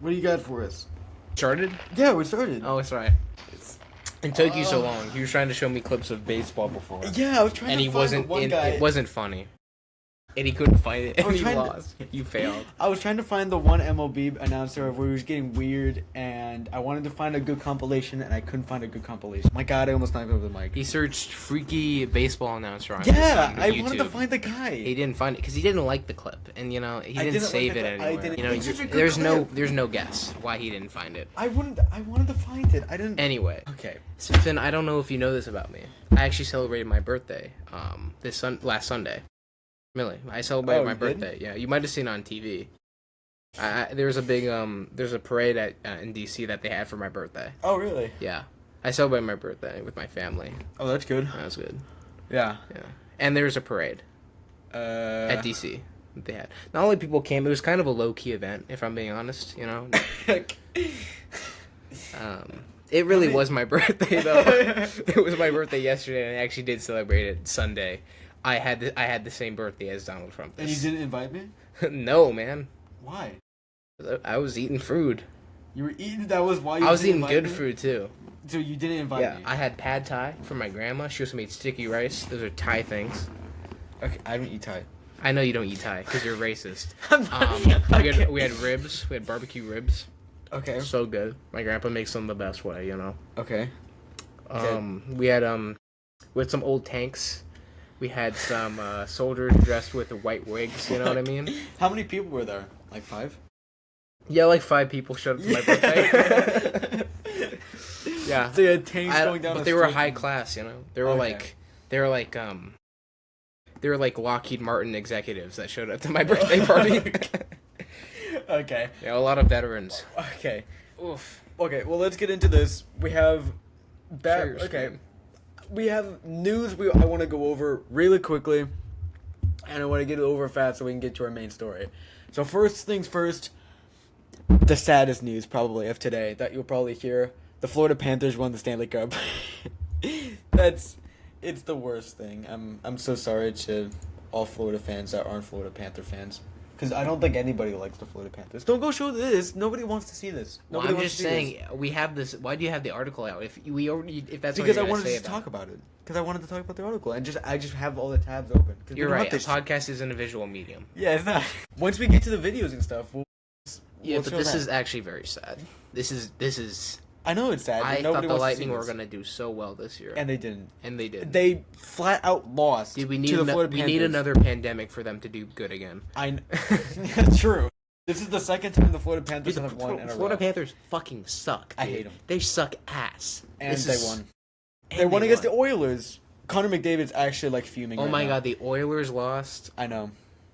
What do you got for us? Started? Yeah, we started. Oh, it's right. It took you so long. He was trying to show me clips of baseball before. Yeah, I was trying And to he find wasn't the one in, guy. it wasn't funny. And he couldn't find it, and he trying to- lost. You failed. I was trying to find the one MLB announcer where he was getting weird, and I wanted to find a good compilation, and I couldn't find a good compilation. My God, I almost knocked over the mic. He searched freaky baseball announcer on Yeah, on I YouTube. wanted to find the guy. He didn't find it because he didn't like the clip, and he I didn't didn't save like it the clip. I anywhere. didn't- You know, It's such a good there's clip. no guess why he didn't find it. I wanted to find it. I didn't. Anyway, Okay. so Finn, I don't know if you know this about me. I actually celebrated my birthday last Sunday. Really, I celebrated my you did? birthday. Yeah, you might have seen it on TV. There was a big there's a parade in DC that they had for my birthday. Oh, really? Yeah, I celebrated my birthday with my family. Oh, that's good. That was good. Yeah. Yeah, and there was a parade at Uh. DC that they had. Not only people came, it was kind of a low key event, if I'm being honest. You know, it really was my birthday though. It was my birthday yesterday, and I actually did celebrate it Sunday. I had the same birthday as Donald Trump. And you didn't invite me? No, man. Why? I was eating food. You were eating. That was why you. I was didn't eating invite good me? food too. So you didn't invite Yeah, me. I had pad thai from my grandma. She also made sticky rice. Those are Thai things. Okay, I don't eat Thai. I know you don't eat Thai because you're racist. Okay. We had ribs. We had barbecue ribs. Okay. So good. My grandpa makes them the best way, you know. Okay. We had some old tanks. We had some soldiers dressed with the white wigs. You know what I mean? How many people were there? Like 5? Yeah, like 5 people showed up to my birthday. Yeah. So you had tanks going down. But the they were street. high class, you know. They were Okay. they were like Lockheed Martin executives that showed up to my birthday party. Okay. Yeah, a lot of veterans. Okay. Oof. Okay. Well, let's get into this. We have. Share your Okay. screen. We have news. I want to go over really quickly, and I want to get it over fast so we can get to our main story. So first things first. The saddest news probably of today that you'll probably hear: the Florida Panthers won the Stanley Cup. It's the worst thing. I'm so sorry to all Florida fans that aren't Florida Panther fans, because I don't think anybody likes the Florida Panthers. Don't go show this. Nobody wants to see this. Well, Nobody I'm wants just to see saying this. we have this. Why do you have the article out? If that's Because I what you're wanted gonna say to talk about it. Because I wanted to talk about the article, and I just have all the tabs open. 'Cause we You're don't right. A have to- podcast isn't a visual medium. Yeah, it's not. Once we get to the videos and stuff, we'll Yeah, but show this that. is actually very sad. This is. I know it's sad. But I thought nobody the wants Lightning to see were this. gonna do so well this year, And they didn't. they did. They flat out lost. Dude, we to need the Florida we Panthers. need another pandemic for them to do good again. True. This is the second time the Florida Panthers Dude, have won in a Florida row. Panthers fucking suck. I dude. hate 'em. They suck ass. And This they is- won. and They won against the Oilers. Connor McDavid's actually like fuming. Oh right my now. god, the Oilers lost. I know.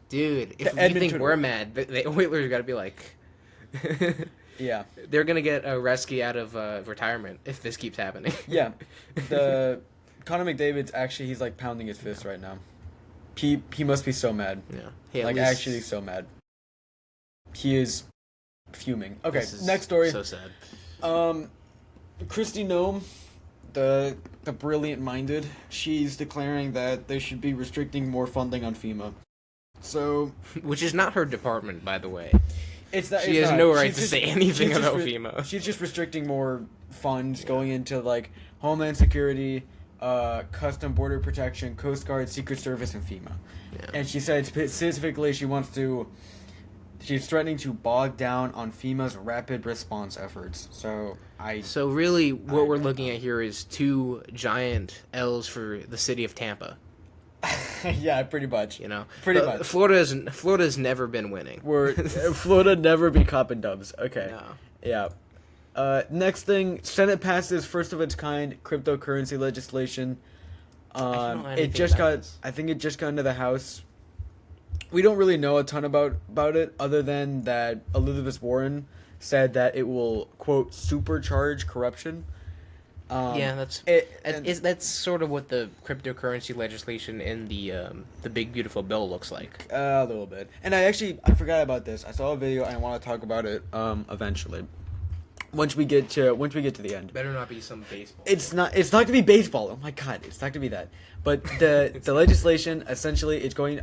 Dude, if you Edmonton- think we're mad, the Oilers got to be like, Yeah. they're gonna get a rescue out of retirement if this keeps happening. Yeah. The Connor McDavid's actually he's like pounding his fist right now. He must be so mad. Yeah. Hey, at Like least actually so mad. He is fuming. Okay, this is next story. So sad. Kristi Noem, the brilliant minded, she's declaring that they should be restricting more funding on FEMA. So Which is not her department, by the way. it's that She has no right to say anything about FEMA. She's just restricting more funds going into like Homeland Security, Custom Border Protection, Coast Guard, Secret Service, and FEMA. Yeah. And she said specifically she's threatening to bog down on FEMA's rapid response efforts. So So really, what we're looking at here is 2 giant L's for the city of Tampa. yeah, pretty much. You know, Pretty much. Florida's never been winning. We're Florida never be copping dubs. Okay. No. Yeah. Next thing, Senate passes first of its kind cryptocurrency legislation. don't know It anything just about got. this. I think it just got into the House. We don't really know a ton about it, other than that Elizabeth Warren said that it will quote supercharge corruption. Yeah, that's sort of what the cryptocurrency legislation in the big beautiful bill looks like. A little bit. And I forgot about this. I saw a video and I want to talk about it eventually. Once we get to the end. Better not be some baseball. It's not gonna be baseball. Oh my god, it's not gonna be that. But the legislation essentially I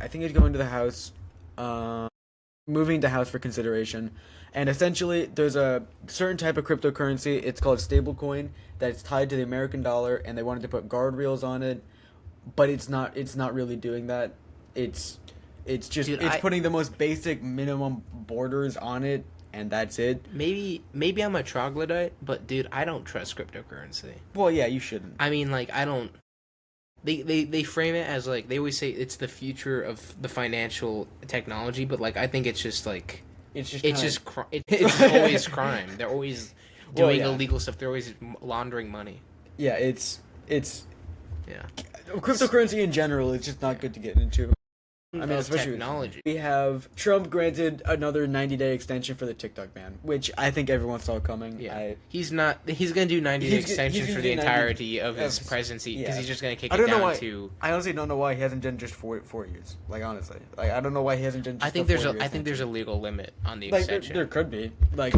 think it's going to the House, moving to House for consideration, And essentially, there's a certain type of cryptocurrency. It's called stablecoin that's tied to the American dollar, and they wanted to put guardrails on it, but it's not. It's not really doing that. It's just Dude, it's putting the most basic minimum borders on it, and that's it. Maybe I'm a troglodyte, but dude, I don't trust cryptocurrency. Well, yeah, you shouldn't. I mean, like, I don't. They frame it as like they always say it's the future of the financial technology, but like I think it's just like it's always crime. They're always doing illegal stuff. They're always laundering money. Yeah, it's Yeah. cryptocurrency in general is just not good to get into. I mean, especially technology. We have Trump granted another 90-day extension for the TikTok ban, which I think everyone saw coming. Yeah, he's going to do 90-day extensions for the entirety of his presidency because he's just going to kick it down to. I honestly don't know why he hasn't done just 4 years. Like honestly, like I don't know why he hasn't done. Just I think there's a legal limit on the extension. There could be. Like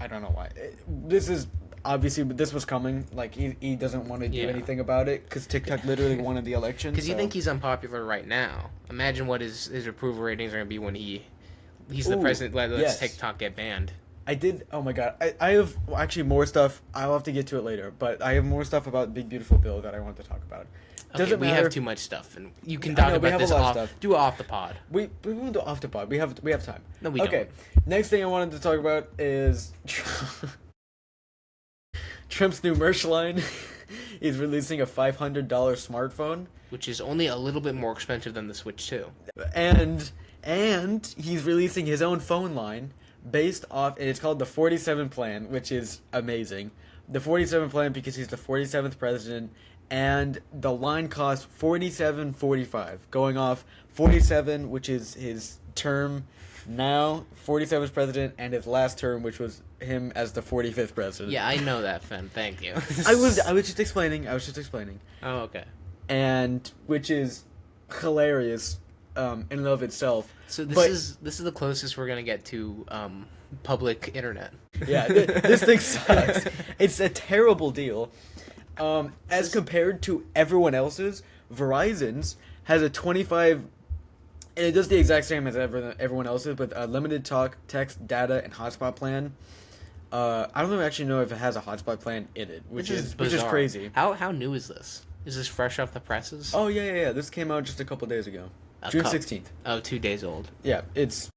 I don't know why. This is. Obviously, but this was coming. Like he doesn't want to do anything about it because TikTok literally won the election. Because you think he's unpopular right now. Imagine what his approval ratings are going to be when he's the president. Let's TikTok get banned. I did. Oh my god, I have actually more stuff. I'll have to get to it later. But I have more stuff about Big Beautiful Bill that I want to talk about. Okay, we have too much stuff, and you can talk about this off. Do it off the pod. We won't do it off the pod. We have time. No, we don't. Okay. Next thing I wanted to talk about is. Trump's new merch line. He's releasing a $500 smartphone, which is only a little bit more expensive than the Switch 2. And he's releasing his own phone line based off, and it's called the 47 plan, which is amazing. The 47 plan because he's the 47th president, and the line costs $47.45, going off 47, which is his term now, 47th president, and his last term, which was him as the 45th president. Yeah, I know that, Finn. Thank you. I was just explaining. Oh, okay. And which is hilarious, in and of itself. So this is the closest we're gonna get to public internet. Yeah, this thing sucks. It's a terrible deal. As compared to everyone else's, Verizon's has a 25. And it does the exact same as everyone else's, with a limited talk, text, data, and hotspot plan. I don't actually know if it has a hotspot plan in it, which is crazy. How new is this? Is this fresh off the presses? Oh yeah. This came out just a couple days ago, June 16th. Oh, 2 days old. Yeah, it's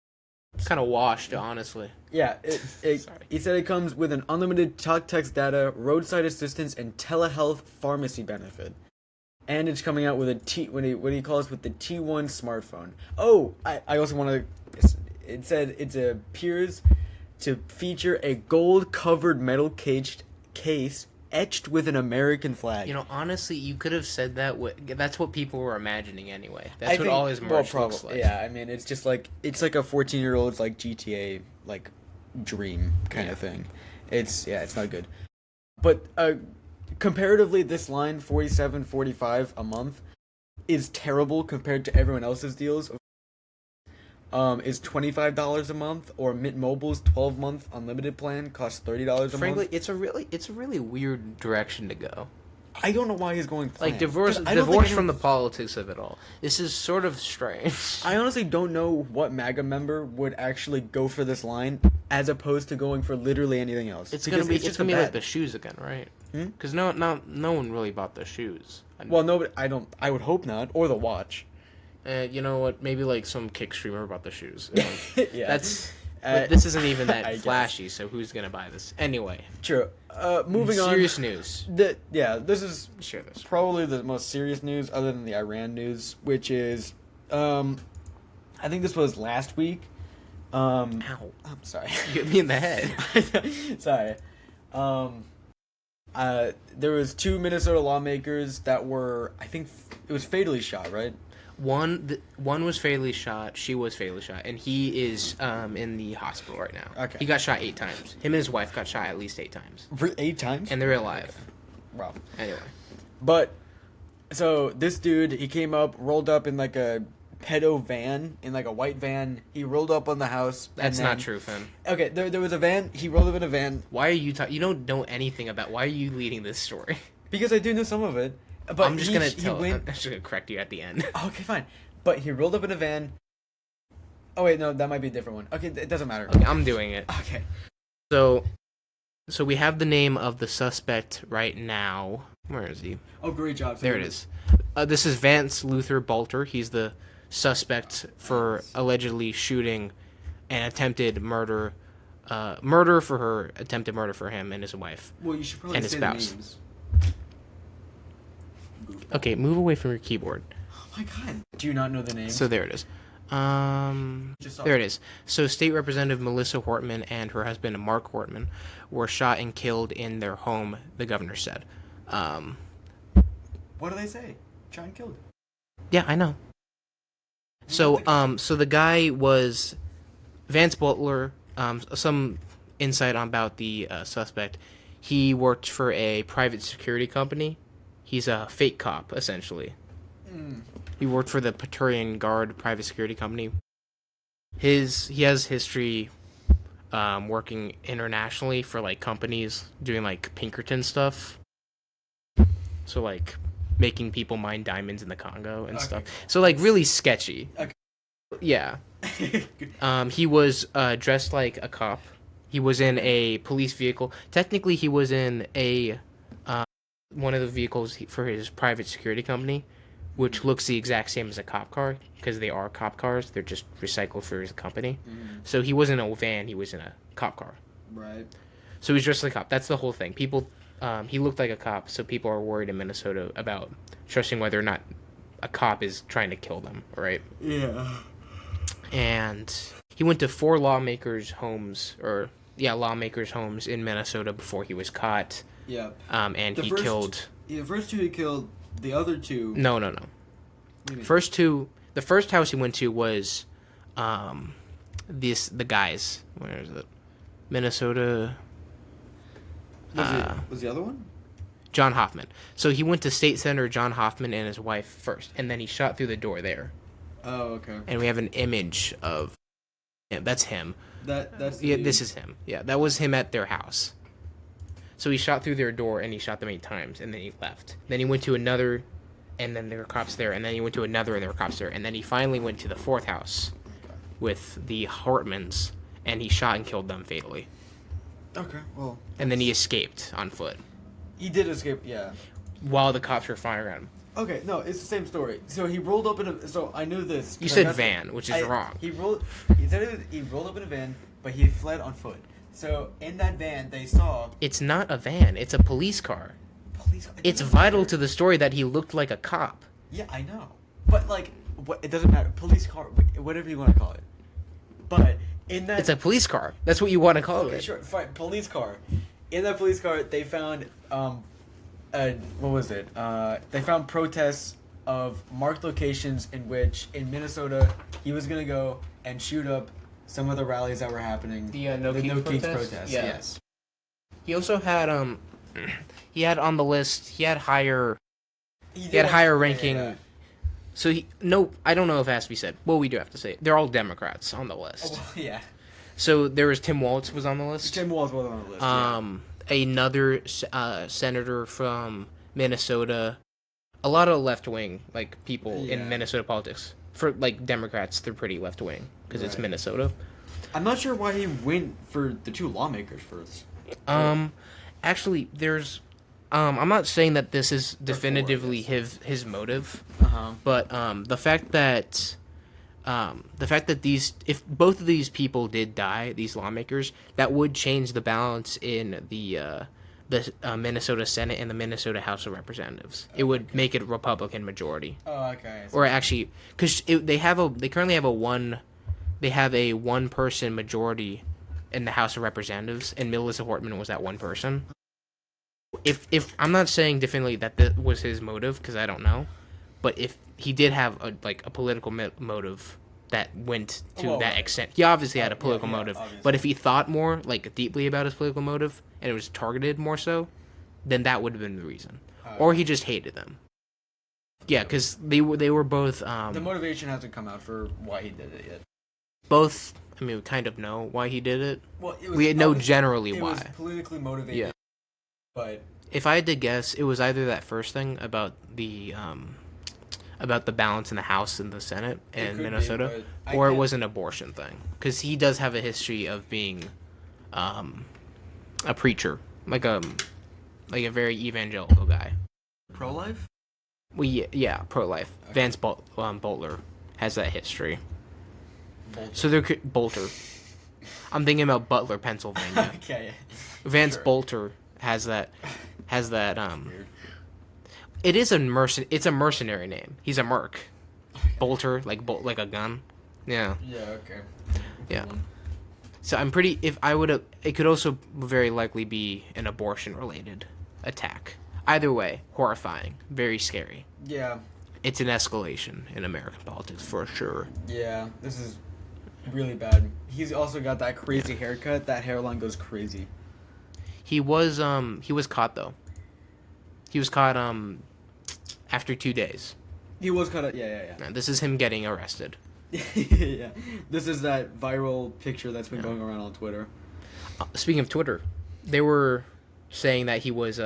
kind of washed, honestly. Yeah, he said it comes with an unlimited talk, text, data, roadside assistance, and telehealth pharmacy benefit. And it's coming out with what he calls with the T1 smartphone. Oh, I also want to. It said it appears to feature a gold-covered metal case etched with an American flag. You know, honestly, you could have said that. That's what people were imagining anyway. That's what all his merch looks like. Yeah, I mean, it's just like a 14-year-old's like GTA like dream kind of thing. It's not good. But comparatively, this line, $47.45 a month, is terrible compared to everyone else's deals. Is $25 a month, or Mint Mobile's 12-month unlimited plan costs $30 a month. Frankly, it's a really weird direction to go. I don't know why he's going plan. Like divorce from the politics of it all. This is sort of strange. I honestly don't know what MAGA member would actually go for this line as opposed to going for literally anything else. It's gonna be like the shoes again, right? Because no one really bought the shoes. Well, no, I would hope not, or the watch. You know what? Maybe like some kick streamer bought the shoes. Yeah, that's. But this isn't even that flashy, so who's gonna buy this anyway? True. Moving on. Serious news. This is probably the most serious news, other than the Iran news, which is, I think this was last week. Ow! I'm sorry. You hit me in the head. Sorry. There was 2 Minnesota lawmakers that were, I think, it was fatally shot, right? One was fatally shot. She was fatally shot, and he is in the hospital right now. Okay. He got shot 8 times. Him and his wife got shot at least 8 times. 8 times? And they're alive. Wow. Anyway. But, so, this dude, he came up, rolled up in like a pedo van, in like a white van. He rolled up on the house. That's not true, Finn. Okay, there was a van. He rolled up in a van. Why are you you don't know anything about... Why are you leading this story? Because I do know some of it. But I'm just gonna correct you at the end. Okay, fine. But he rolled up in a van. Oh wait, no, that might be a different one. Okay, it doesn't matter. Okay, I'm doing it. Okay. So we have the name of the suspect right now. Where is he? Oh, great job. There it is. This is Vance Luther Balter. He's the suspect for allegedly shooting an attempted murder, attempted murder for him and his wife. Well, you should probably and his say spouse. the names. Okay, move away from your keyboard. Oh my god. Do you not know the name? So there it is. There it is. So State Representative Melissa Hortman and her husband Mark Hortman were shot and killed in their home, the governor said. What do they say? Shot and killed. Yeah, I know. So the guy was Vance Butler. Some insight about the suspect. He worked for a private security company. He's a fake cop, essentially. He worked for the Praetorian Guard private security company. He has history working internationally for like companies doing like Pinkerton stuff. So like making people mine diamonds in the Congo and stuff. So like really sketchy. Okay. Yeah. He was dressed like a cop. He was in a police vehicle. Technically, he was in a one of the vehicles for his private security company, which looks the exact same as a cop car because they are cop cars. They're just recycled for his company. So he wasn't in a van. He was in a cop car. Right. So he was dressed like a cop. That's the whole thing. People, he looked like a cop, so people are worried in Minnesota about trusting whether or not a cop is trying to kill them, right? Yeah. And he went to 4 lawmakers' homes in Minnesota before he was caught. Yeah. And he killed. The first 2 he killed. The other 2. No. The first house he went to was, the guys. Where is it? Minnesota. Was the other one? John Hoffman. So he went to State Senator John Hoffman and his wife first, and then he shot through the door there. Oh, okay. And we have an image of him. That's him. That's this is him. Yeah, that was him at their house. So he shot through their door and he shot them 8 times, and then he left. Then he went to another, and then there were cops there, and then he went to another, and there were cops there, and then he finally went to the 4th house with the Hartmans, and he shot and killed them fatally. Okay, well. And then he escaped on foot. He did escape, yeah. While the cops were firing at him. Okay, no, it's the same story. So he rolled up in a. So I knew this. You said van, which is wrong. He rolled up in a van, but he fled on foot. So in that van, they saw. It's not a van. It's a police car. Police car. It's vital to the story that he looked like a cop. Yeah, I know. But like, it doesn't matter. Police car, whatever you want to call it. But in that. It's a police car. That's what you want to call it. Okay, sure, fine. Police car. In that police car, they found what was it? They found protests of marked locations in which, in Minnesota, he was gonna go and shoot up some of the rallies that were happening. The No Kings protests. Yeah. Yes. He also had he had on the list. He had higher. He had higher ranking. Yeah. So I don't know if it has to be said. Well, we do have to say it. They're all Democrats on the list. Oh, well, yeah. So there was Tim Walz was on the list. Tim Walz was on the list. Another senator from Minnesota. A lot of left wing people in Minnesota politics. For Democrats, they're pretty left wing because it's Minnesota. I'm not sure why he went for the 2 lawmakers first. Actually, there's. I'm not saying that this is definitively his motive, but the fact that if both of these people did die, these lawmakers, that would change the balance in the Minnesota Senate and the Minnesota House of Representatives. It would make it a Republican majority. Oh, okay. Or actually, because they currently have a one-person majority in the House of Representatives, and Melissa Hortman was that one person. If I'm not saying definitely that was his motive, because I don't know, but if he did have a political motive that went to that extent, he obviously had a political motive. Obviously. But if he thought more deeply about his political motive and it was targeted more so, then that would have been the reason. Or he just hated them. Yeah, because they were both. The motivation hasn't come out for why he did it yet. Both. I mean, we kind of know why he did it. Well, we know generally why. It was politically motivated. Yeah. But if I had to guess, it was either that first thing about the about the balance in the House and the Senate in Minnesota, be, or it was an abortion thing, because he does have a history of being a preacher, like a very evangelical guy. Pro-life? Yeah, pro-life. Okay. Vance Bolter has that history. So they're Bolter. I'm thinking about Butler, Pennsylvania. Okay. Vance Bolter has that. It is It's a mercenary name. He's a merc. Bolter, like a gun. Yeah. Yeah. Okay. Yeah. So I'm pretty. If I would have, it could also very likely be an abortion-related attack. Either way, horrifying, very scary. Yeah. It's an escalation in American politics for sure. Yeah, this is really bad. He's also got that crazy haircut. That hairline goes crazy. He was caught though. He was caught after 2 days. He was caught. Yeah. And this is him getting arrested. Yeah. This is that viral picture that's been going around on Twitter. Speaking of Twitter, they were saying that he was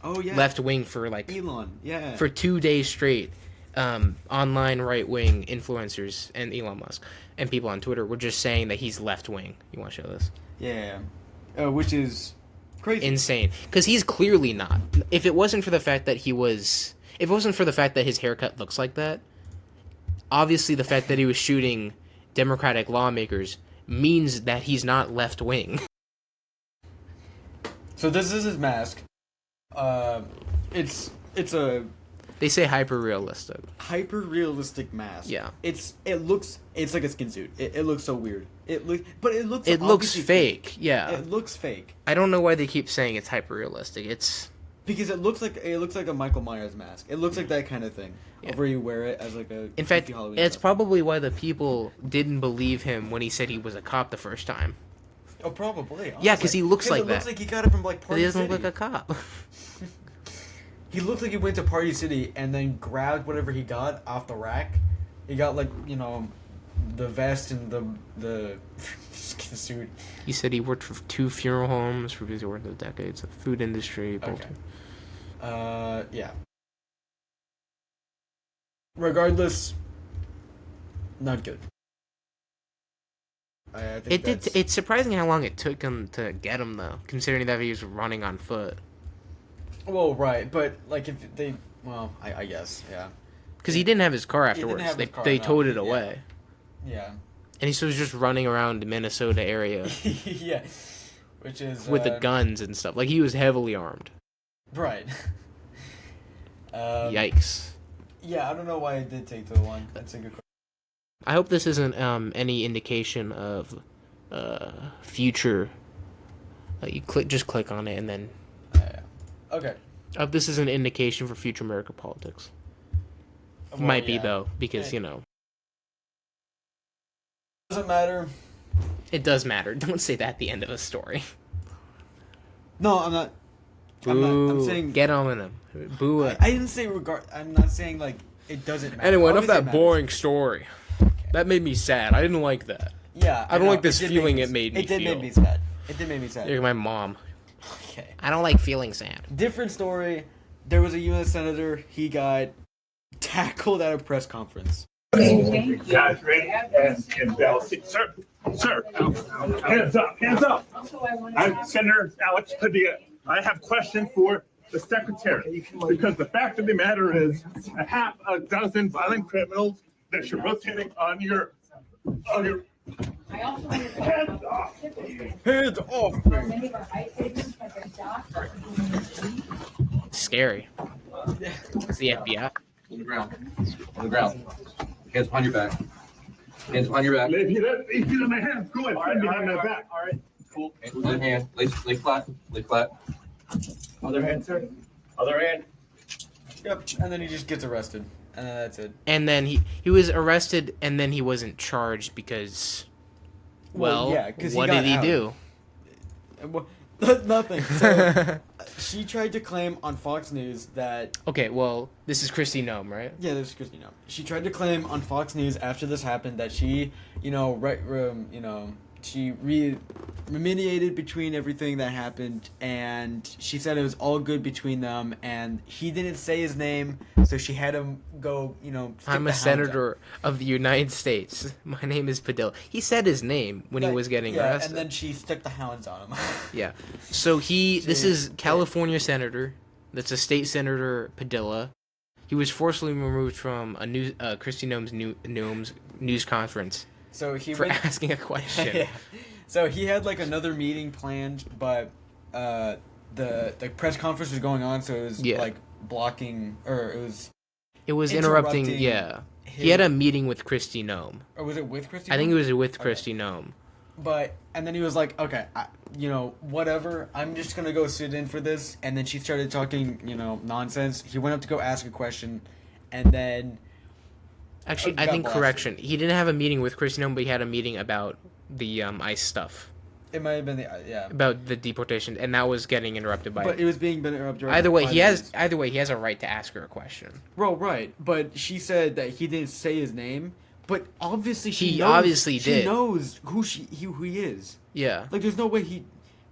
left wing for Elon. Yeah. For 2 days straight. Online right wing influencers and Elon Musk and people on Twitter were just saying that he's left wing. You want to show this? Yeah. Which is crazy. Insane. Because he's clearly not. If it wasn't for the fact that his haircut looks like that, obviously the fact that he was shooting Democratic lawmakers means that he's not left wing. So this is his mask. It's a. They say hyper realistic mask. Yeah. It's like a skin suit. It looks so weird. It looks fake. Yeah. It looks fake. I don't know why they keep saying it's hyper realistic. It's because it looks like a Michael Myers mask. It looks like that kind of thing. Yeah. Where you wear it as like a. In fact, it's probably why the people didn't believe him when he said he was a cop the first time. Oh, probably. Honestly. Yeah, because he looks like that. It looks like he got it from Party City. He doesn't look like a cop. He looked like he went to Party City and then grabbed whatever he got off the rack. He got the vest and the skin suit. He said he worked for 2 funeral homes for his worth of decades, the food industry. Okay. Yeah. Regardless, not good. I think it's surprising how long it took him to get him though, considering that he was running on foot. Well, right, but if they, I guess, yeah. Because he didn't have his car afterwards. They towed it away. Yeah. And he was just running around the Minnesota area. Yeah. Which is with the guns and stuff. He was heavily armed. Right. Yikes. Yeah, I don't know why it did take so long. That's a good question. I hope this isn't any indication of future. You click on it and then. Yeah. Okay. This is an indication for future American politics. Well, Might be though, because Doesn't matter. It does matter. Don't say that at the end of a story. No, I'm not. I'm saying get on him. Boo. I didn't say I'm not saying it doesn't matter. Anyway, enough that boring story. Okay. That made me sad. I didn't like that. Yeah. I don't like this feeling it made me feel. It did make me sad. It did make me sad. You're like my mom. Okay. I don't like feeling sad. Different story. There was a U.S. senator. He got tackled at a press conference. Guys, ready? And sir, hands up. I'm Senator Alex Padilla. I have questions for the secretary because the fact of the matter is, a half a dozen violent criminals that you're rotating on your. Hands off! Hands off! Scary. It's the FBI. On the ground. Hands behind your back. Hands behind your back. If you don't my hands, go ahead. Stand behind my back. All right. Cool. Other hand. Lay flat. Lay flat. Other hand, sir. Other hand. Yep. And then he just gets arrested. And then that's it. And then he was arrested, and then he wasn't charged because, what did he do? Nothing. So, she tried to claim on Fox News that... Okay, well, this is Kristi Noem, right? Yeah, this is Kristi Noem. She tried to claim on Fox News after this happened that she, she mediated between everything that happened, and she said it was all good between them, and he didn't say his name, so she had him go, stick I'm the a hounds senator of the United States. My name is Padilla. He said his name when he was getting arrested. and then she stuck the hounds on him. Yeah. So this is California senator. That's a state senator, Padilla. He was forcibly removed from a Kristi Noem's news conference So he for went, asking a question. yeah. So he had like another meeting planned, but the press conference was going on, so it was like blocking, or it was interrupting. Yeah. He had a meeting with Kristi Noem. Or was it with Kristi? I think it was with Kristi Noem. And then he was like, okay, whatever, I'm just going to go sit in for this. And then she started talking, nonsense. He went up to go ask a question, and then... Actually, I think, correction, he didn't have a meeting with Kristi Noem, but he had a meeting about the ICE stuff. It might have been about the deportation, and that was getting interrupted by... But it was being interrupted. Either way, he has a right to ask her a question. Well, right, but she said that he didn't say his name... But obviously she knows who he is. Yeah. Like, there's no way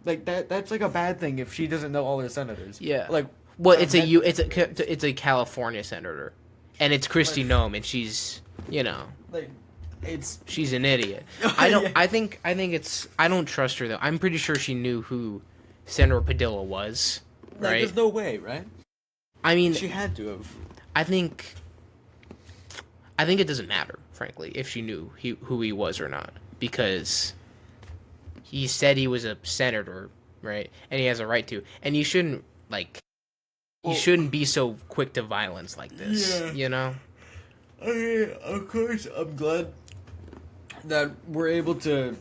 that's like a bad thing if she doesn't know all her senators. Yeah. Like, well, it's a California senator, and it's Kristi Noem, and she's she's an idiot. I don't trust her though. I'm pretty sure she knew who Senator Padilla was. Right. There's no way, right? I mean, she had to have. I think it doesn't matter, frankly, if she knew who he was or not, because he said he was a senator, right? And he has a right to. And you shouldn't be so quick to violence like this, I mean, of course, I'm glad that we're able to,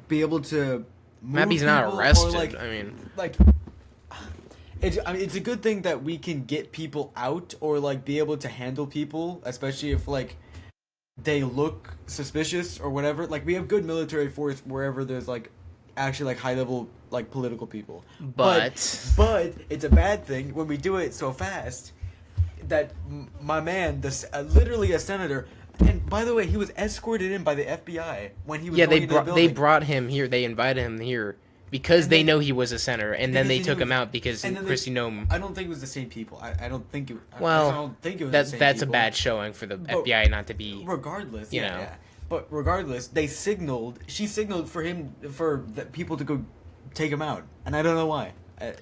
be able to move Mappy's not people, arrested. It's a good thing that we can get people out, or be able to handle people, especially if they look suspicious or whatever. We have good military force wherever there's actually high level political people. But it's a bad thing when we do it so fast that my man, literally a senator. And by the way, he was escorted in by the FBI when he was going into the building. They brought him here. They invited him here. Because they know he was a senator, and then they took him out because Kristi Noem... I don't think it was the same people. I don't think it... Well, I don't think it was the same that's people. a bad showing for the FBI not to be... Regardless, you know. But regardless, she signaled for the people to go take him out. And I don't know why.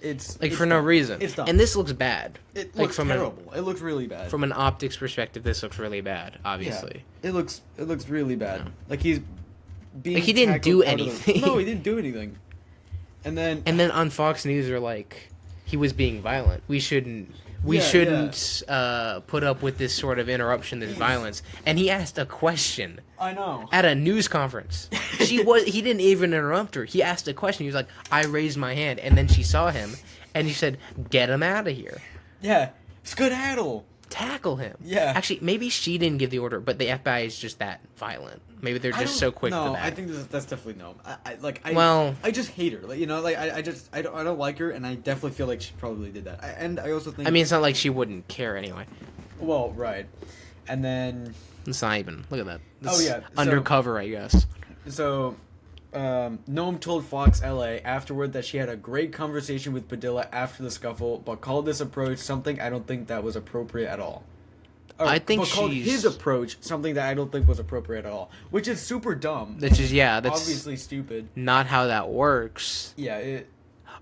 It's for no reason. It's dumb. And this looks bad. It looks terrible. It looks really bad. From an optics perspective, this looks really bad, obviously. Yeah, it looks really bad. Yeah. He's being... he didn't do anything. No, he didn't do anything. And then on Fox News are he was being violent. We shouldn't put up with this sort of interruption, this violence. And he asked a question. I know. At a news conference. He didn't even interrupt her. He asked a question. He was like, I raised my hand, and then she saw him and he said, get him out of here. Yeah. Skedaddle. Tackle him. Yeah. Actually, maybe she didn't give the order, but the FBI is just that violent. Maybe they're just so quick to that. No, I think that's definitely no. I just hate her. I don't like her, and I definitely feel like she probably did that. And I also think... I mean, it's not like she wouldn't care anyway. Well, right. And then... It's not even... Look at that. This undercover, I guess. So... Noem told Fox LA afterward that she had a great conversation with Padilla after the scuffle, but called this approach something I don't think that was appropriate at all. I think called his approach something that I don't think was appropriate at all, which is super dumb. That's obviously stupid. Not how that works. Yeah.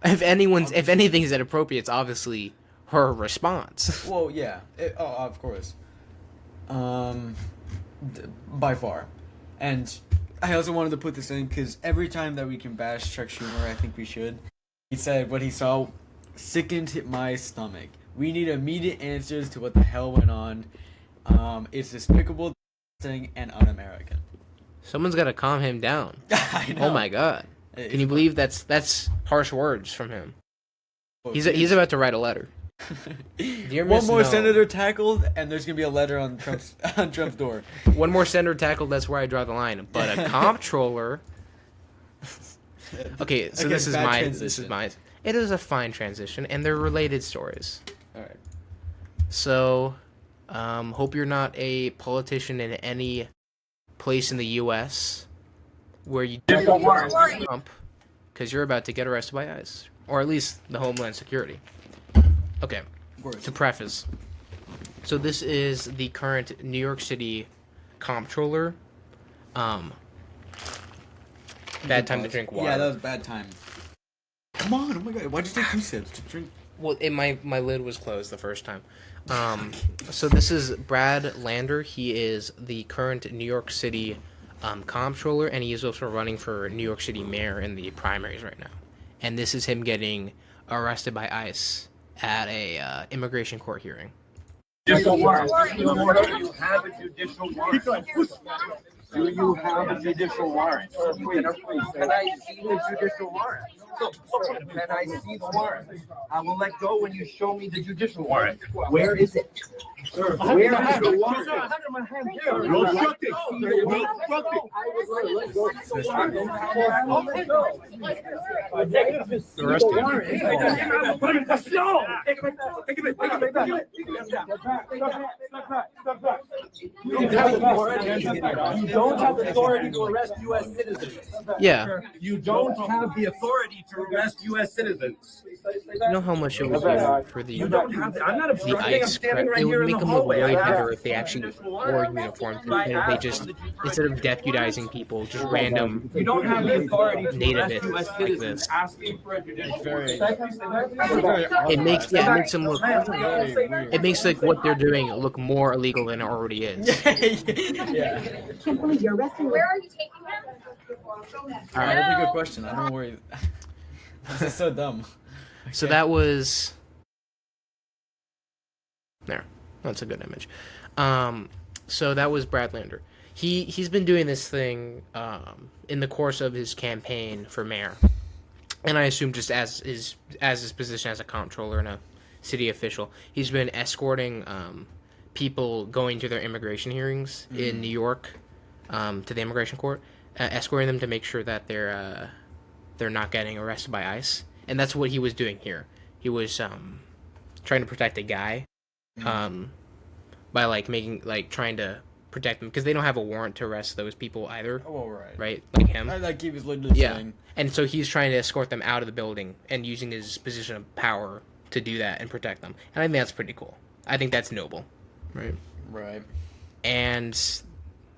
If anything is inappropriate, it's obviously her response. Well, yeah. Of course. By far, and I also wanted to put this in because every time that we can bash Chuck Schumer, I think we should. He said what he saw sickened my stomach. We need immediate answers to what the hell went on. It's despicable, disgusting, and un-American. Someone's got to calm him down. I know. Oh my god! Can you believe that's harsh words from him? He's about to write a letter. Dear One more senator tackled, and there's gonna be a letter on Trump's door. One more senator tackled. That's where I draw the line. But a comptroller. Okay, so this is my. It is a fine transition, and they're related stories. All right. So, hope you're not a politician in any place in the U.S. where you don't Trump because you're about to get arrested by ICE, or at least the Homeland Security. Okay, to preface, so this is the current New York City comptroller. Bad time to drink water. Yeah, that was bad time. Come on, oh my god, why'd you take 2 sips to drink? Well, my lid was closed the first time. So this is Brad Lander. He is the current New York City comptroller, and he is also running for New York City mayor in the primaries right now. And this is him getting arrested by ICE at a immigration court hearing. Judicial warrant. Do you have a judicial warrant? Do you have a judicial warrant? Can I see the judicial warrant? Can I see the warrant? I will let go when you show me the judicial warrant. Where is it? Sir, where is the warrant? You'll shut it. You'll shut You don't have authority to arrest U.S. citizens. Yeah. You don't have the authority to arrest U.S. citizens. You know how much it would do for the You don't have. I'm not the obstructing. I'm ICE standing prep? right It here would in make the them look hallway. way I better asked if they actually judicial wore warrant. uniforms. They just, instead of deputizing people, just random You don't have the authority to arrest nativists U.S. like citizens this. asking for a judicial warrant. It makes them look. It makes like what they're doing look more illegal than it already is. Yeah. Where are you taking them? Alright, that's a good question. I don't know where you... This is so dumb. So that was there. That's a good image. So that was Brad Lander. He's been doing this thing in the course of his campaign for mayor, and I assume just as his position as a comptroller and a city official, he's been escorting people going to their immigration hearings in New York to the immigration court, escorting them to make sure that they're not getting arrested by ICE. And that's what he was doing here. He was trying to protect a guy by trying to protect them because they don't have a warrant to arrest those people either. Oh, right. Right? Like him. Like he was literally saying. And so he's trying to escort them out of the building and using his position of power to do that and protect them. And I think that's pretty cool. I think that's noble. Right. Right. And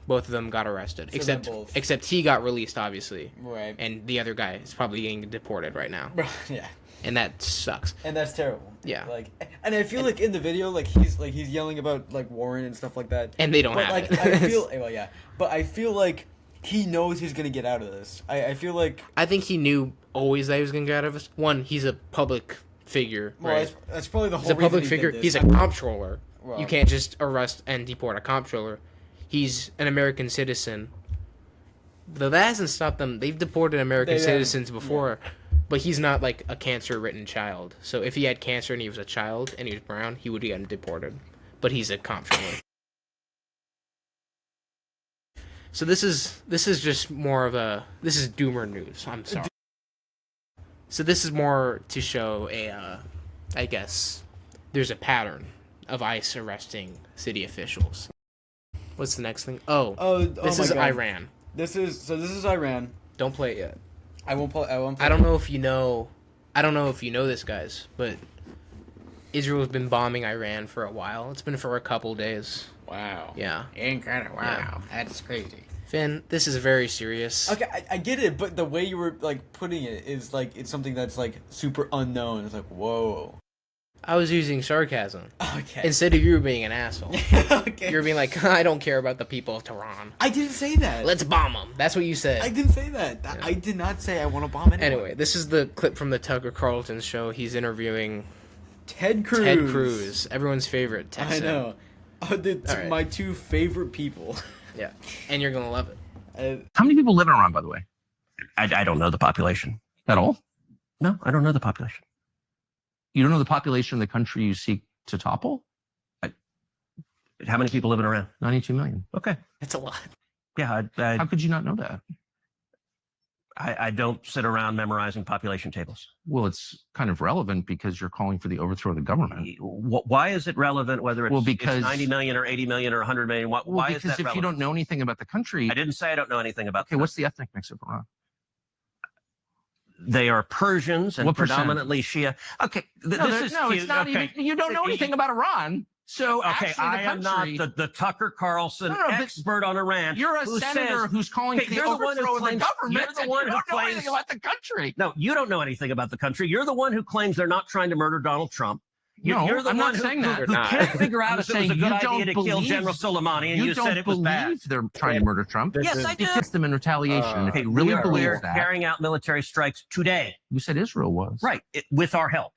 both of them got arrested. So except he got released, obviously. Right. And the other guy is probably getting deported right now. Yeah. And that sucks. And that's terrible. Yeah. Like, and I feel like in the video, he's yelling about Warren and stuff like that. And they don't have it. I feel well, yeah. But I feel like he knows he's gonna get out of this. I feel like I think he knew always that he was gonna get out of this. One, he's a public figure. Well, right? that's probably the whole. He's a public reason figure. He did He's this. a comptroller. Well, You can't just arrest and deport a comptroller. He's an American citizen. Though that hasn't stopped them. They've deported American citizens before. But he's not like a cancer-ridden child. So if he had cancer and he was a child and he was brown, he would get deported. But he's a comptroller. So this is just more of a doomer news. I'm sorry. So this is more to show I guess there's a pattern of ICE arresting city officials. What's the next thing? This is Iran. This is Iran. Don't play it yet. I won't play. I don't know if you know this, guys, but Israel's been bombing Iran for a while. It's been for a couple days. Wow. Yeah. Incredible. Wow. Yeah. That's crazy. Finn, this is very serious. Okay, I get it, but the way you were putting it is it's something that's super unknown. It's whoa. I was using sarcasm. Okay. Instead of you being an asshole. Okay. You're being like, I don't care about the people of Tehran. I didn't say that. Let's bomb them. That's what you said. I didn't say that. Yeah. I did not say I want to bomb anyone. Anyway, this is the clip from the Tucker Carlson show. He's interviewing Ted Cruz. Ted Cruz, everyone's favorite Texan. I know. Right. My two favorite people. Yeah, and you're gonna love it. How many people live in Iran, by the way? I don't know the population at all. No, I don't know the population. You don't know the population of the country you seek to topple? How many people live in Iran? 92 million. Okay. It's a lot. Yeah. How could you not know that? I don't sit around memorizing population tables. Well, it's kind of relevant because you're calling for the overthrow of the government. Why is it relevant whether it's, because, it's 90 million or 80 million or 100 million? Why because is that if relevant? you don't know anything about the country... I didn't say I don't know anything about Okay, what's the ethnic mix of Iran? They are Persians and What percent? predominantly Shia. Okay, this is cute. It's not okay. even... You don't know anything about Iran. So okay, actually, I am not the Tucker Carlson expert on Iran. You're a senator who's calling for the overthrow of the government. You're the one who claims anything about the country. No, you don't know anything about the country. You're the one who claims they're not trying to murder Donald Trump. You're the I'm one not saying that. who can't figure out if it was a good idea to kill General Soleimani, and you said it was bad. You don't believe they're trying to murder Trump. Yes, I do. You kissed them in retaliation. If you really believe that. Carrying out military strikes today. You said Israel was. Right, with our help.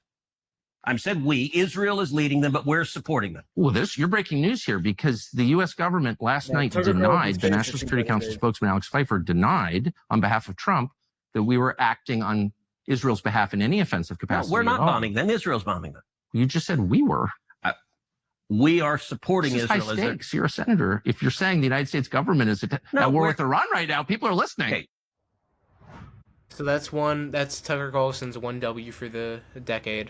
I said we. Israel is leading them, but we're supporting them. Well, you're breaking news here because the U.S. government last night denied, the National Security Council spokesman Alex Pfeiffer denied on behalf of Trump that we were acting on Israel's behalf in any offensive capacity. No, we're not bombing them. Israel's bombing them. You just said we were. We are supporting Israel. High stakes. You're a senator. If you're saying the United States government is at war with Iran right now, people are listening. Okay. So that's Tucker Carlson's 1W for the decade.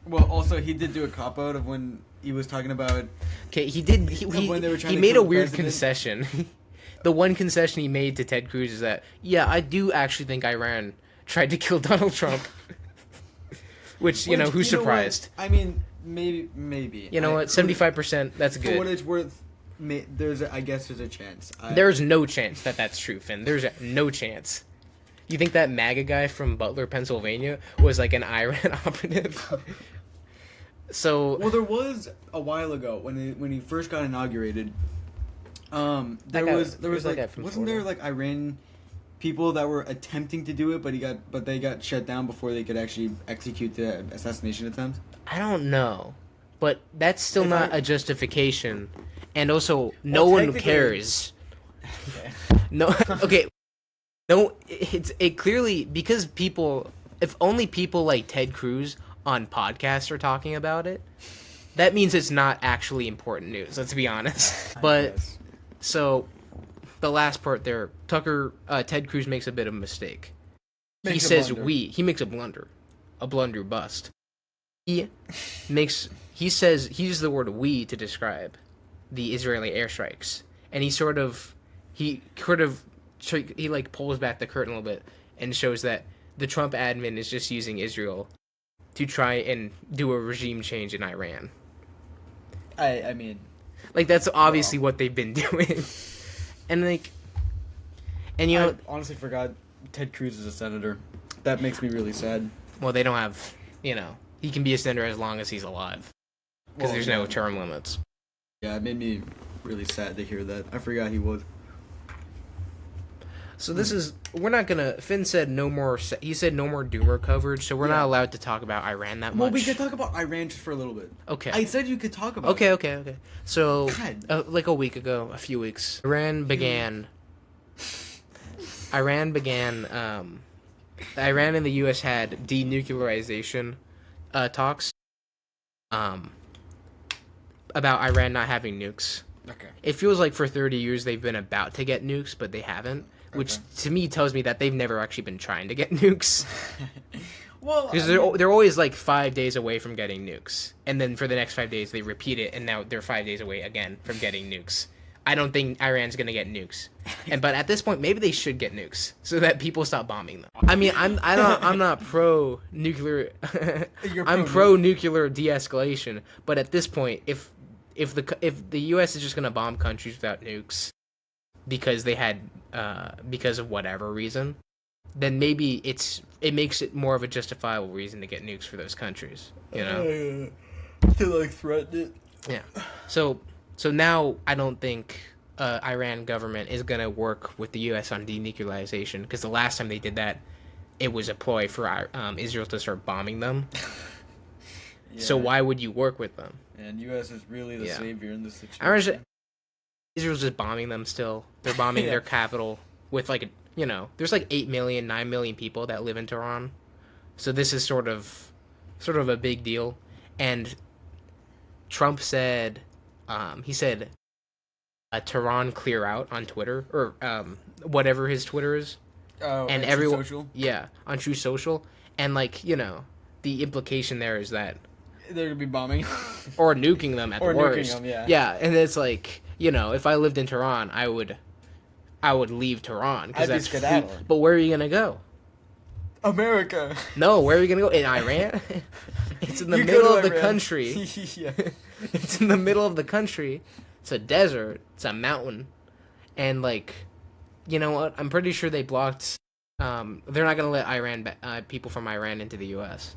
Well, also he did do a cop out of when he was talking about. Okay, he did. He made a weird concession. The one concession he made to Ted Cruz is that, yeah, I do actually think Iran tried to kill Donald Trump. Which who's surprised? I mean, maybe. You know what? 75%. That's good. For what it's worth, I guess there's a chance. There's no chance that that's true, Finn. There's no chance. You think that MAGA guy from Butler, Pennsylvania, was like an Iran operative? So there was a while ago when he first got inaugurated. Wasn't there like Iran people that were attempting to do it, but they got shut down before they could actually execute the assassination attempt? I don't know, but that's still not a justification, and also no one cares. No, okay. No, it clearly, because if only people like Ted Cruz on podcasts are talking about it, that means it's not actually important news, let's be honest. But, so, the last part there, Ted Cruz makes a bit of a mistake. He says he makes a blunder bust. He uses the word we to describe the Israeli airstrikes, and he pulls back the curtain a little bit and shows that the Trump admin is just using Israel to try and do a regime change in Iran. I mean, that's obviously what they've been doing. And I honestly forgot Ted Cruz is a senator. That makes me really sad. Well, they don't have, he can be a senator as long as he's alive. Because there's no term limits. Yeah, it made me really sad to hear that. I forgot he was. So we're not gonna, Finn said no more doomer coverage, so we're not allowed to talk about Iran that much. Well, we could talk about Iran just for a little bit. Okay. I said you could talk about it. Okay. So, like a few weeks, Iran began, Iran and the U.S. had denuclearization talks about Iran not having nukes. Okay. It feels like for 30 years they've been about to get nukes, but they haven't. Which to me tells me that they've never actually been trying to get nukes. Well, because they're always like 5 days away from getting nukes, and then for the next 5 days they repeat it, and now they're 5 days away again from getting nukes. I don't think Iran's gonna get nukes, but at this point maybe they should get nukes so that people stop bombing them. I mean, I'm not pro nuclear. I'm pro nuclear de-escalation, but at this point, if the U.S. is just gonna bomb countries without nukes because they had because of whatever reason, then maybe it makes it more of a justifiable reason to get nukes for those countries, to threaten it. Yeah. So now I don't think Iran government is gonna work with the U.S. on denuclearization, because the last time they did that, it was a ploy for Israel to start bombing them. Yeah. So why would you work with them? And U.S. is really the savior in this situation. Israel's just bombing them still. They're bombing their capital with there's like 8 million, 9 million people that live in Tehran. So this is sort of a big deal. And Trump said, Tehran clear out on Twitter, or whatever his Twitter is. Oh, and True everyone, Social? yeah, on True Social, and like the implication there is that They're gonna be bombing. or nuking them at Or the nuking worst. them, yeah. Yeah, and it's like if I lived in Tehran, I would leave Tehran because I'd be that's skedaddling. But where are you gonna go? America. No, where are you gonna go? In Iran? It's in the You go middle to of the Iran. country. Yeah. It's in the middle of the country. It's a desert. It's a mountain, and like, you know what? I'm pretty sure they blocked. They're not gonna let people from Iran into the U.S.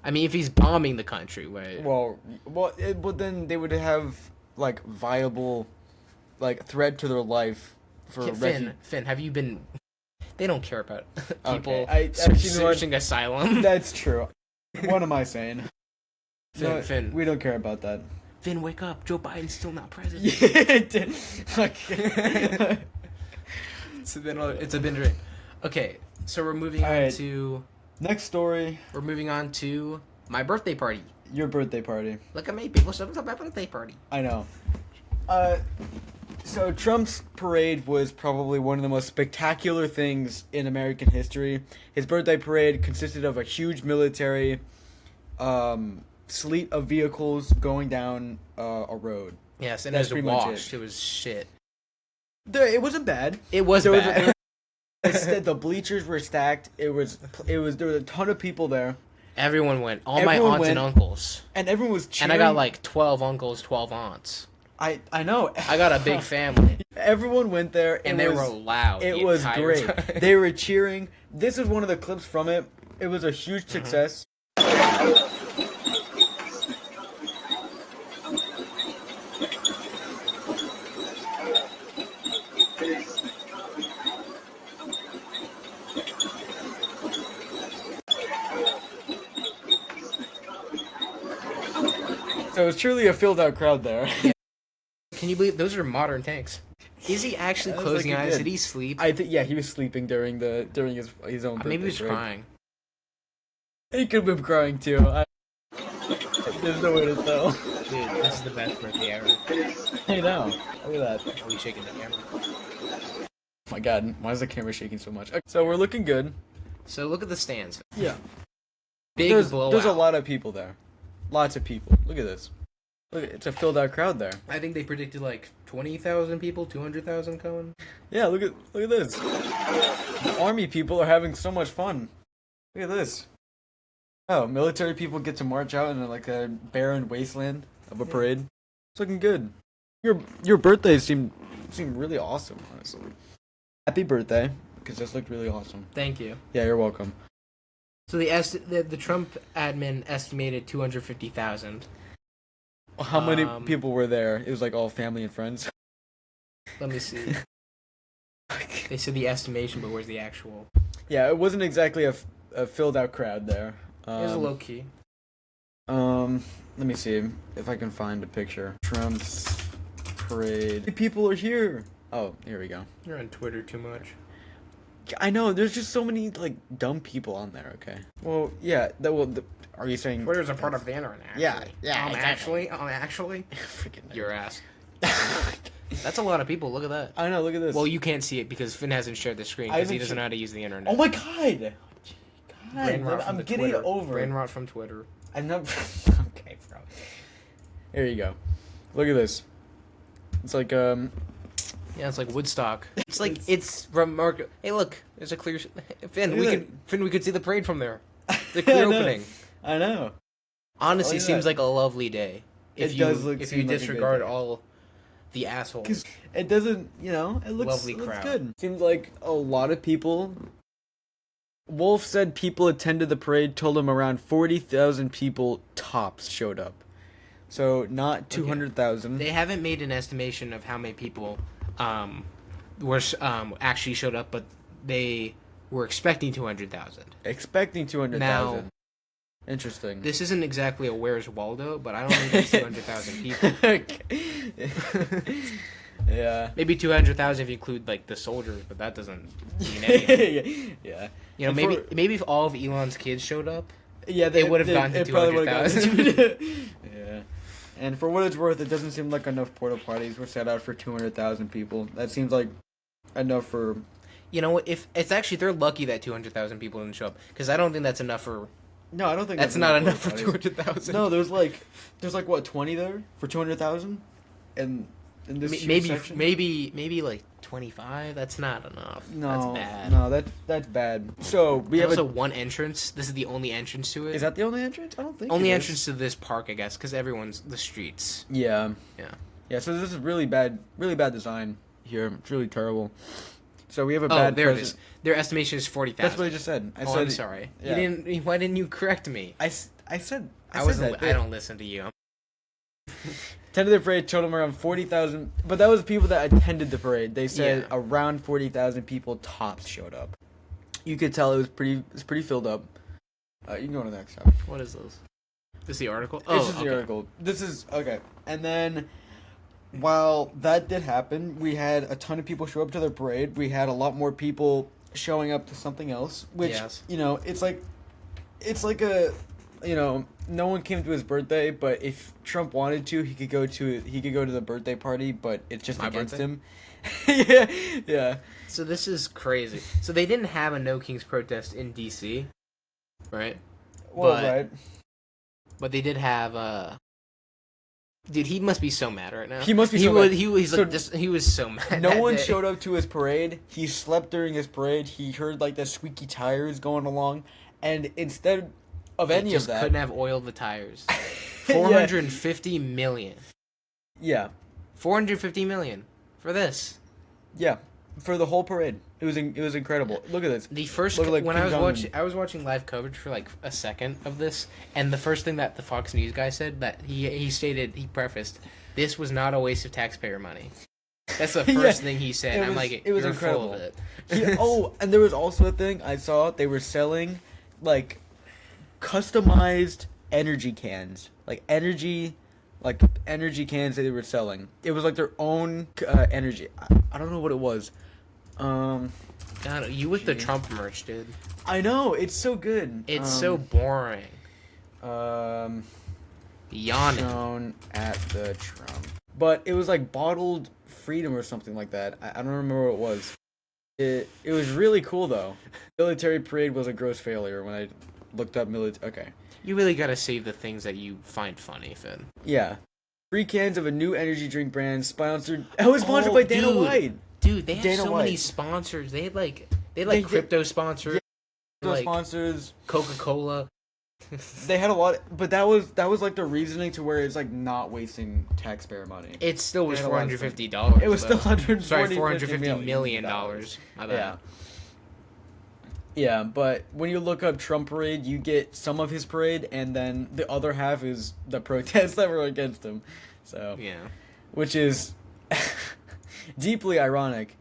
I mean, if he's bombing the country, right? But then they would have like viable, like threat to their life for Finn, have you been? They don't care about people Okay, actually, you know what? searching asylum. That's true. What am I saying? Finn, We don't care about that. Finn, wake up! Joe Biden's still not president. Yeah, it did. Okay. It's a been dream. Okay, so we're moving on Alright. to my birthday party. Your birthday party. Look at me, people! Show up to my birthday party. I know. So Trump's parade was probably one of the most spectacular things in American history. His birthday parade consisted of a huge military sleet of vehicles going down a road. Yes, and That's it was pretty much washed. It was shit. It wasn't bad. It was There bad. The bleachers were stacked. There was a ton of people there, Everyone went. All my Everyone aunts and went. uncles. and everyone was cheering. And I got like 12 uncles, 12 aunts. I know. I got a big family. Everyone went there, And they were loud. It the was entire great. time. They were cheering. This is one of the clips from it. It was a huge success. So it was truly a filled out crowd there. Can you believe those are modern tanks? Is he actually That was closing like he eyes? did. Did he sleep? I think he was sleeping during his own. Maybe he was birthday parade. crying. He could have been crying too. There's no way to tell. Dude, this is the best birthday ever. I know. Look at that. Are we shaking the camera? Oh my god, why is the camera shaking so much? Okay, so we're looking good. So look at the stands. Yeah. Big blowout. There's a lot of people there. Lots of people. Look at this. Look, it's a filled out crowd there. I think they predicted like 20,000 people, 200,000 coming. Yeah, look at this. The army people are having so much fun. Look at this. Oh, military people get to march out in like a barren wasteland of a parade. It's looking good. Your birthday seemed really awesome, honestly. Happy birthday, because this looked really awesome. Thank you. Yeah, you're welcome. So the Trump admin estimated 250,000. How many people were there? It was like all family and friends. Let me see. They said the estimation, but where's the actual? Yeah, it wasn't exactly a filled out crowd there. It was a low key. Let me see if I can find a picture. Trump's parade. People are here. Oh, here we go. You're on Twitter too much. I know. There's just so many like dumb people on there. Okay. Well, yeah. Are you saying Twitter's a part of the internet. Actually. Yeah. Exactly. Actually. Freaking Your ass. That's a lot of people. Look at that. I know. Look at this. Well, you can't see it because Finn hasn't shared the screen because he doesn't know how to use the internet. Oh my god. Brain rot from I'm the getting Twitter. over. Brain rot from Twitter. I'm not. Okay, bro. Here you go. Look at this. It's like Yeah, it's like Woodstock. It's like it's remarkable. Hey, look, there's a clear Finn. We could see the parade from there. The clear opening. I know. Honestly, Look at seems that. like a lovely day. If It you does if you seem like a good disregard day. all the assholes. It doesn't, it looks, Lovely it looks crowd. good. Seems like a lot of people. Wolf said people attended the parade, told him around 40,000 people tops showed up. So not 200,000. They haven't made an estimation of how many people were actually showed up, but they were expecting 200,000. Expecting 200,000. Now, interesting. this isn't exactly a Where's Waldo, but I don't think it's 200,000 people. Yeah. Maybe 200,000 if you include like the soldiers, but that doesn't mean anything. Yeah. You know, And maybe if all of Elon's kids showed up, Yeah, they would have gone to it probably would've gone to 200,000. Yeah. And for what it's worth, it doesn't seem like enough porta potties were set out for 200,000 people. That seems like enough for You know, if it's actually they're lucky that 200,000 people didn't show up because I don't think that's enough for. No, I don't think That's not enough for porta potties. 200,000. No, there's like what 20 there for 200,000, and in this huge section? maybe like 25. That's not enough. No, that's bad. No, that's bad. So we have also one entrance. This is the only entrance to it. Is that the only entrance? I don't think only it is. entrance to this park, I guess, because everyone's the streets. Yeah. Yeah. So this is really bad design here. It's really terrible. So we have a Oh, bad. there it is. Their estimation is 40,000. That's what I just said. I Oh, said I'm sorry. Yeah. Why didn't you correct me? I said I that. don't listen to you. Attended the parade, totaled around 40,000, but that was people that attended the parade. They said Yeah. around 40,000 people tops showed up. You could tell it was pretty filled up. You can go to the next tab. What is this? This is the article? This is the article. This is okay. And then, while that did happen, we had a ton of people show up to the parade. We had a lot more people showing up to something else, which Yes. it's like a, no one came to his birthday, but if Trump wanted to, he could go to the birthday party, but it's just My against birthday? him. Yeah. So this is crazy. So they didn't have a No Kings protest in D.C., right? Well, But- right. But they did have Dude, he must be so mad right now. He must be he so was, mad. He was So- like this. He was so mad. No that one day. showed up to his parade. He slept during his parade. He heard like the squeaky tires going along, and instead of They any just of that, couldn't have oiled the tires. 450 million. yeah, 450 million for this. yeah, for the whole parade. It was incredible. Look at this. The first Look, like, when Kim I was watching live coverage for like a second of this, and the first thing that the Fox News guy said that he prefaced, this was not a waste of taxpayer money. That's the first thing he said. I'm like, it was you're incredible. full of it. And there was also a thing I saw. They were selling like customized energy cans, like energy cans that they were selling. It was like their own energy. I don't know what it was. God, you with the Trump merch, dude. I know, it's so good. It's so boring. Yawning. Yawning. At the Trump. But it was like bottled freedom or something like that. I don't remember what it was. It was really cool though. Military parade was a gross failure when I looked up military. Okay. You really gotta save the things that you find funny, Finn. Yeah. 3 cans of a new energy drink brand sponsored. It was sponsored by Dana White. Dude, they have Dana so White. many sponsors. They had They- crypto sponsors, Those like sponsors. Coca-Cola. They had a lot, but that was like the reasoning to where it's like not wasting taxpayer money. It still was They had a lot of $450. It was still $450 million. My bad. Yeah. Yeah, but when you look up Trump parade, you get some of his parade, and then the other half is the protests that were against him. So Yeah. which is deeply ironic.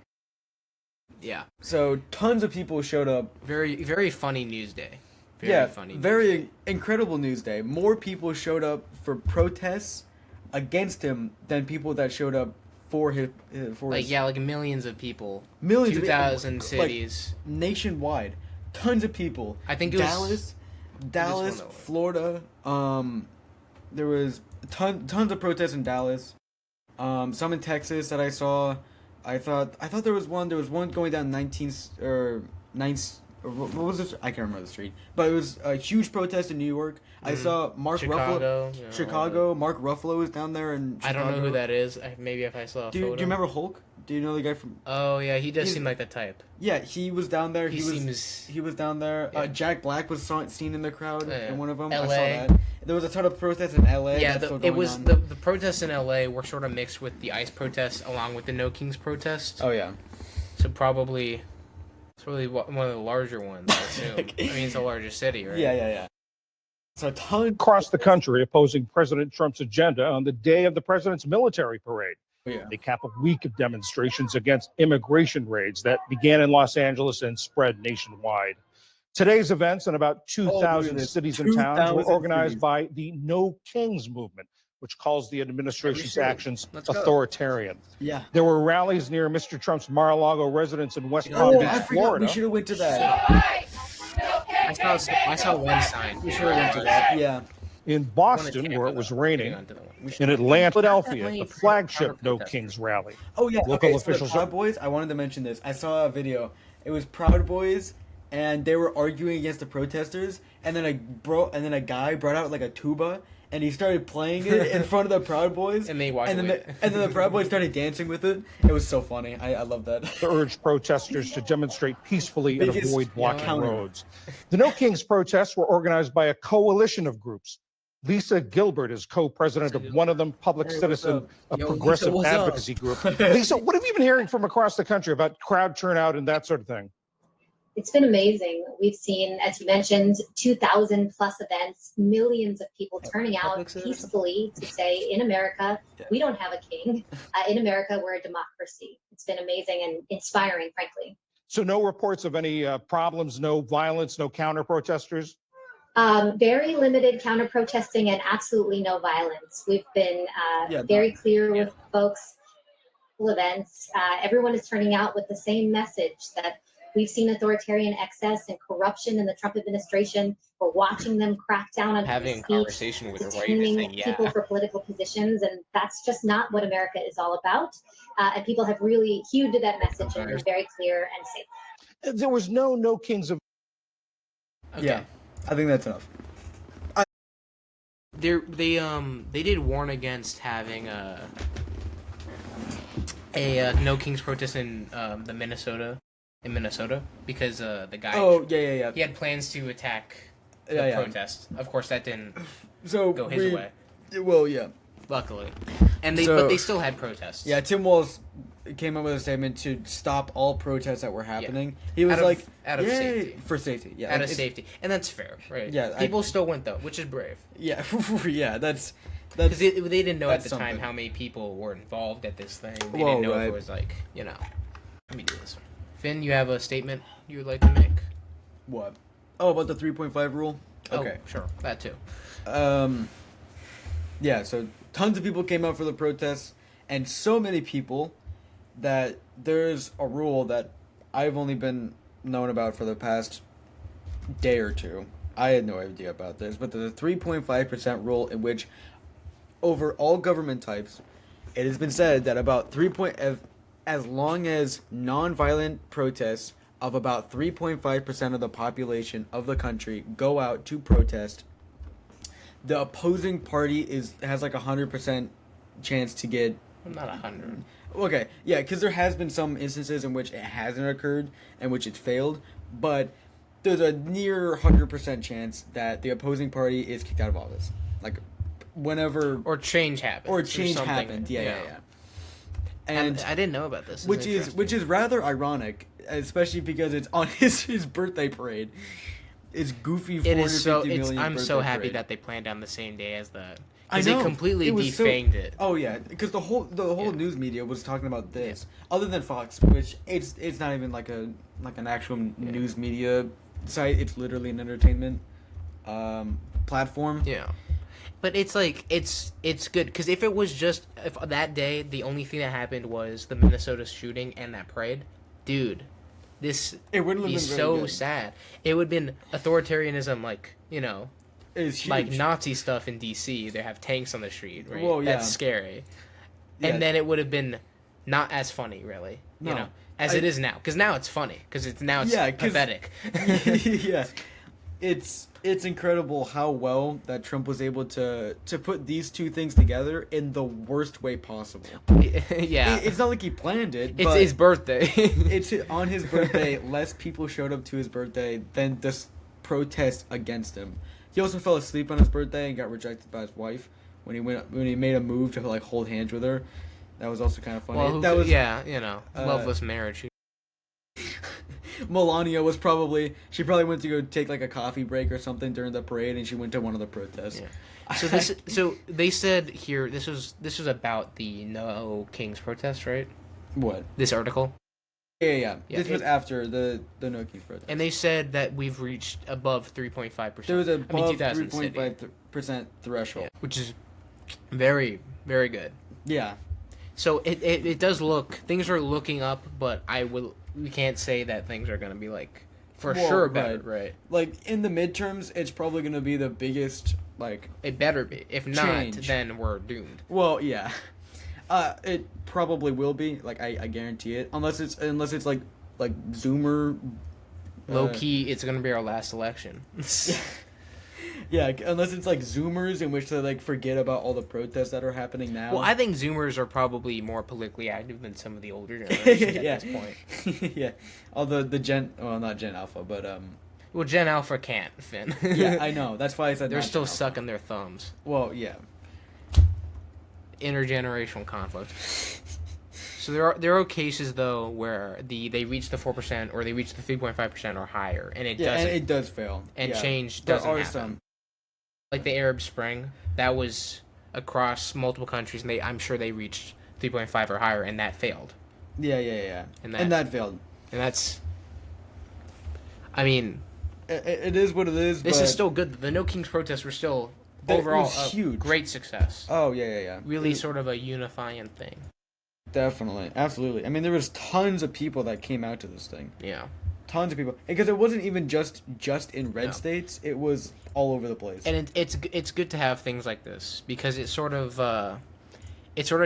Yeah. So tons of people showed up. Very, very funny news day. Very incredible news day. More people showed up for protests against him than people that showed up for his. Like millions of people. Millions of 2,000 people, cities. Nationwide. Tons of people. I think it was Dallas, one, though. Florida. There was tons of protests in Dallas. Some in Texas that I saw. I thought there was one going down 19th or 9th. What was this? I can't remember the street, but it was a huge protest in New York. I saw Mark Chicago, Ruffalo. yeah, Chicago. Mark Ruffalo was down there in Chicago. I don't know who that is. Maybe if I saw a Do photo. you remember Hulk? Do you know the guy from? Oh yeah, he does He's- seem like the type. Yeah, he was down there. He seems- He was down there. Yeah. Jack Black was seen in the crowd Yeah. in one of them. I LA. saw that. There was a ton of protests in L.A. Yeah, that's still it going was on. the protests in LA were sort of mixed with the ICE protests along with the No Kings protests. Oh yeah. So probably it's probably one of the larger ones, I assume. I mean, it's the largest city, right? Yeah. So a ton. Across the country opposing President Trump's agenda on the day of the president's military parade. Yeah. They cap a week of demonstrations against immigration raids that began in Los Angeles and spread nationwide. Today's events in about 2,000 this. cities and towns were 2,000 organized cities. by the No Kings movement, which calls the administration's Sure. actions Let's go. authoritarian. Yeah. There were rallies near Mr. Trump's Mar-a-Lago residence in West Oh, Palm Beach, I forgot. Florida. We should have went to that. I saw one sign. We should have went to that. Yeah. In Boston, where it was raining. Getting onto the one. In Atlanta, Philadelphia, Definitely the flagship No counter-protesters. Kings rally. Oh yeah. Local Okay, so the officials Proud Boys. I wanted to mention this. I saw a video, It was Proud Boys, and they were arguing against the protesters. And then a guy brought out like a tuba, and he started playing it in front of the Proud Boys. And they walked and then away. and then the Proud Boys started dancing with it. It was so funny. I love that. To urge protesters to demonstrate peacefully and Biggest, avoid blocking counter. roads. The No Kings protests were organized by a coalition of groups. Lisa Gilbert is co-president of one of them, Public Hey, Citizen, what's a Yo, progressive Lisa, what's up? advocacy group. Lisa, what have you been hearing from across the country about crowd turnout and that sort of thing? It's been amazing. We've seen, as you mentioned, 2,000 plus events, millions of people turning out Public citizen? peacefully to say, in America, we don't have a king. In America, we're a democracy. It's been amazing and inspiring, frankly. So no reports of any problems, no violence, no counter-protesters? Very limited counter protesting and absolutely no violence. We've been very clear with folks. Events. Everyone is turning out with the same message that we've seen authoritarian excess and corruption in the Trump administration. We're watching them crack down on Having a free conversation with her while you're detaining saying, yeah. people for political positions, and that's just not what America is all about. And people have really hewed to that message and been very clear and safe. There was no Kings of... Okay. Yeah, I think that's enough. They did warn against having a No Kings protest in Minnesota because the guy he had plans to attack the protest. Of course, that didn't go his way. Well, yeah. Luckily, but they still had protests. Yeah, Tim Walz came up with a statement to stop all protests that were happening. He was out of safety. For safety. Yeah, Out of safety, and that's fair, right? Yeah, people still went though, which is brave. Yeah, yeah, that's because they didn't know at the something. time how many people were involved at this thing. They Whoa, didn't know if right. it was like, let me do this. Finn, you have a statement you would like to make? What? Oh, about the 3.5 rule? Okay. Oh, sure, that too. Yeah, so tons of people came out for the protests, and so many people that there's a rule that I've only been known about for the past day or two. I had no idea about this, but there's a 3.5% rule in which, over all government types, it has been said that about as long as non-violent protests of about 3.5% of the population of the country go out to protest, the opposing party has like 100% chance to get... Not 100. Okay, yeah, because there has been some instances in which it hasn't occurred, and which it failed, but there's a near 100% chance that the opposing party is kicked out of office. Like, whenever... Or change happens. Or change happened, yeah. And I didn't know about this. Which is rather ironic, especially because it's on his birthday parade. It's goofy. I'm so happy that they planned on the same day as that. I know. Because they completely defanged it. Oh yeah, because the whole news media was talking about this, other than Fox, which it's not even like an actual news media site. It's literally an entertainment platform. Yeah. But it's like it's good because if that day the only thing that happened was the Minnesota shooting and that parade, dude, it wouldn't be so sad. It would have been authoritarianism, like Nazi stuff in DC. They have tanks on the street, right? Well, yeah. That's scary. Yeah. And then it would have been not as funny, really. As it is now, because now it's funny because it's pathetic. Yeah. It's incredible how well that Trump was able to put these two things together in the worst way possible. Yeah. It's not like he planned it. It's his birthday. It's on his birthday. Less people showed up to his birthday than this protest against him. He also fell asleep on his birthday and got rejected by his wife when he made a move to like hold hands with her. That was also kind of funny. Well, loveless marriage. Melania she probably went to go take like a coffee break or something during the parade, and she went to one of the protests. Yeah. So they said here this was about the No Kings protest, right? What? This article? Yeah. This was after the No Kings protest. And they said that we've reached above 3.5%. There was above 3.5% threshold, which is very, very good. Yeah. So it does things are looking up, but we can't say that things are going to be sure better, right? Like in the midterms, it's probably going to be the biggest it better be. If not, then we're doomed. Well, yeah. It probably will be, I guarantee it, unless it's like like Zoomer. Low key, it's gonna be our last election. Yeah, unless it's like Zoomers in which they like forget about all the protests that are happening now. Well, I think Zoomers are probably more politically active than some of the older generations at this point. Yeah, although not Gen Alpha, but Well, Gen Alpha can't, Finn. yeah, I know. That's why I said they're not still Gen Alpha. sucking their thumbs. Well, yeah. Intergenerational conflict. So there are cases though where they reach the 4% or they reach the 3.5% or higher, and it doesn't. And it does fail. And yeah. change There doesn't are happen. some. Like the Arab Spring, that was across multiple countries, and I'm sure they reached 3.5 or higher, and that failed. Yeah. And that failed. And that's, I mean, it is what it is. This but is still good. The No Kings protests were still overall a huge, great success. Oh yeah. Really, sort of a unifying thing. Definitely, absolutely. I mean, there was tons of people that came out to this thing. Yeah. Tons of people, because it wasn't even just in red states. It was all over the place. And it's good to have things like this because it sort of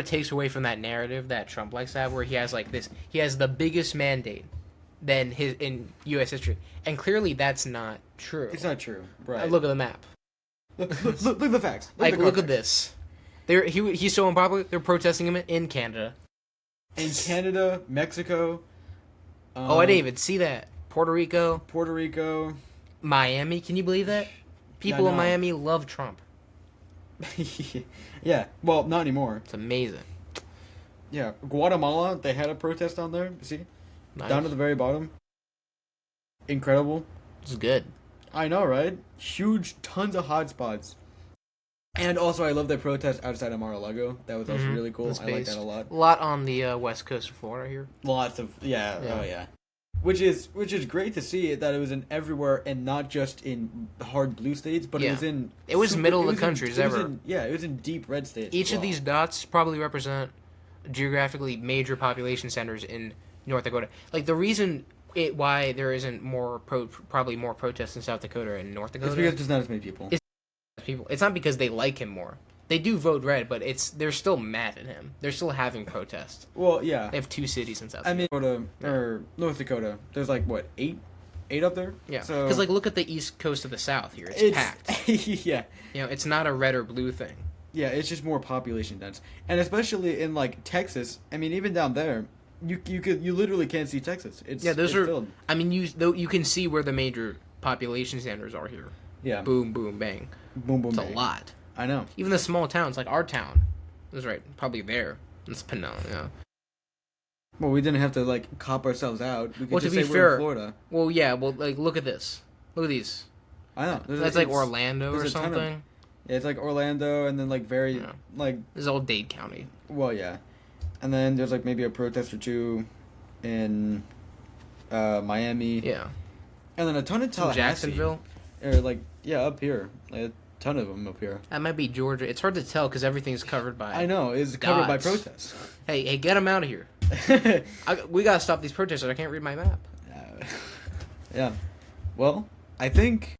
takes away from that narrative that Trump likes to have, where he has like this. He has the biggest mandate than his in U.S. history, and clearly that's not true. It's not true. Right. Look at the map. Look at the facts. Look at this. He's so unpopular. They're protesting him in Canada. In Canada, Mexico. I didn't even see that. Puerto Rico. Miami. Can you believe that? People in Miami love Trump. Yeah. Well, not anymore. It's amazing. Yeah. Guatemala, they had a protest on there. See? Nice. Down to the very bottom. Incredible. It's good. I know, right? Huge, tons of hotspots. And also, I love their protest outside of Mar-a-Lago. That was also really cool. I like that a lot. A lot on the west coast of Florida here. Lots of oh yeah. Which is great to see that it was in everywhere and not just in hard blue states, but it was in. It was middle of the country as ever. It was in deep red states. Each of these dots probably represent geographically major population centers in North Dakota. Like the reason why there isn't probably more protests in South Dakota and North Dakota. It's because there's not as many people. It's not because they like him more. They do vote red, but they're still mad at him. They're still having protests. Well, yeah. They have 2 cities in South Dakota. Or North Dakota. There's like what, 8 up there? Yeah. So because look at the east coast of the South here. It's packed. Yeah. It's not a red or blue thing. Yeah, it's just more population dense, and especially in like Texas. I mean, even down there, you literally can't see Texas. It's filled. I mean, you can see where the major population centers are here. Yeah. Boom, boom, bang. Boom, boom, it's bang. A lot. I know. Even the small towns, like our town, is right, probably there. It's Pinot, yeah. Well, we didn't have to like cop ourselves out. We could to be say fair, we're in Florida. Well, yeah. Well, like look at this. Look at these. I know. That's like Orlando or something. Yeah, it's like Orlando, and then like like. This is all Dade County. Well, yeah, and then there's like maybe a protest or two in Miami. Yeah. And then a ton of Tallahassee. Jacksonville. Or like up here, like a ton of them up here. That might be Georgia. It's hard to tell because everything's covered by. I know it's covered by protests. Hey, get them out of here. We gotta stop these protesters. I can't read my map. Yeah. Well, I think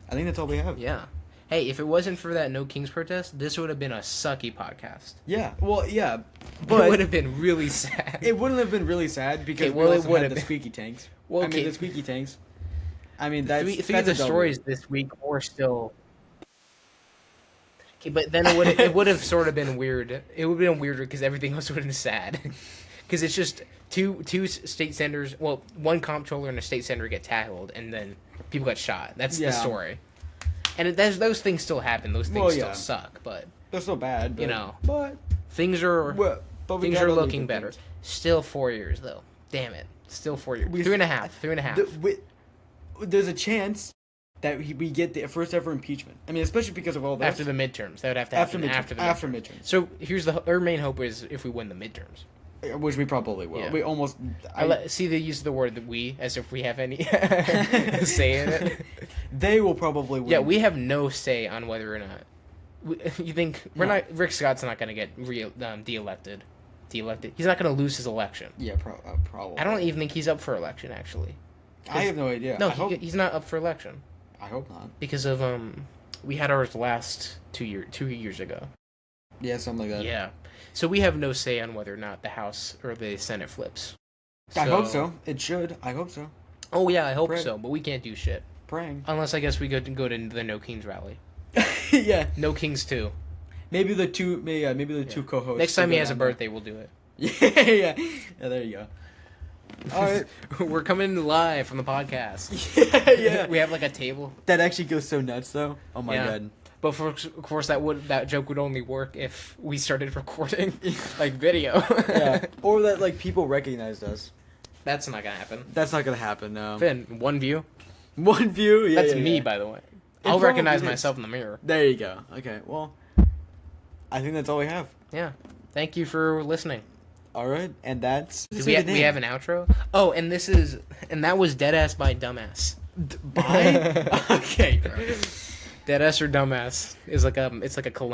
that's all we have. Yeah. Hey, if it wasn't for that No Kings protest, this would have been a sucky podcast. Yeah. Well, yeah. But it would have been really sad. It wouldn't have been really sad because we also had the squeaky tanks. Well, I mean, the squeaky tanks. I mean, that's three of the stories this week were still. Okay, but then it would have sort of been weird. It would have been weirder because everything else would have been sad. Because it's just two state senators. Well, one comptroller and a state senator get tackled, and then people got shot. That's the story. And those things still happen. Those things still suck, but they're still bad. But, but things are looking better. Still 4 years though. Damn it. Still 4 years. 3.5. There's a chance that we get the first ever impeachment. I mean, especially because of all this. After the midterms. That would have to happen after the midterms. So here's our main hope is if we win the midterms. Which we probably will. Yeah. We almost... see, they use the word "we" as if we have any say in it. They will probably win. Yeah, we have no say on whether or not... You think... Rick Scott's not going to get de-elected. He's not going to lose his election. Yeah, probably. I don't even think he's up for election, actually. I have no idea. No, he's not up for election. I hope not. Because of we had ours last 2 years ago. Yeah, something like that. Yeah, so we have no say on whether or not the House or the Senate flips. I hope so. It should. I hope so. Oh yeah, I hope Pray. so. But we can't do shit Praying. unless I guess we go to the No Kings rally. Yeah. No Kings 2. Maybe the two. Maybe the two co-hosts. Next time will he go has a down there. birthday, we'll do it. Yeah. There you go. All right. We're coming live from the podcast. Yeah. We have like a table. That actually goes so nuts, though. Oh my god. But of course, that joke would only work if we started recording like video. Yeah. Or that like people recognized us. That's not gonna happen. That's not gonna happen. No. Finn, 1 view. 1 view. Yeah. That's yeah, me, yeah. by the way. It I'll recognize probably is. myself in the mirror. There you go. Okay. Well, I think that's all we have. Yeah. Thank you for listening. All right, and that's. Do we have an outro? Oh, and that was Deadass by Dumbass. Bye. Okay. Deadass or Dumbass is like it's like a cologne.